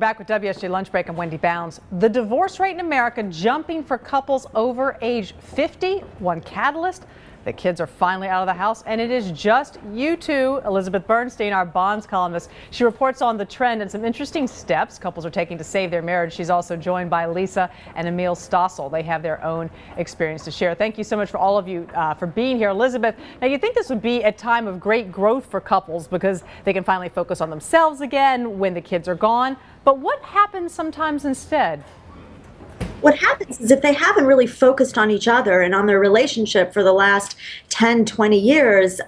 back with WSJ Lunch Break. I'm Wendy Bounds. The divorce rate in America jumping for couples over age 50. One catalyst: the kids are finally out of the house, and it is just you two. Elizabeth Bernstein, our Bonds columnist, she reports on the trend and some interesting steps couples are taking to save their marriage. She's also joined by Lisa and Emil Stossel. They have their own experience to share. Thank you so much for all of you for being here. Elizabeth, now you think this would be a time of great growth for couples because they can finally focus on themselves again when the kids are gone. But what happens sometimes instead? What happens is if they haven't really focused on each other and on their relationship for the last 10, 20 years,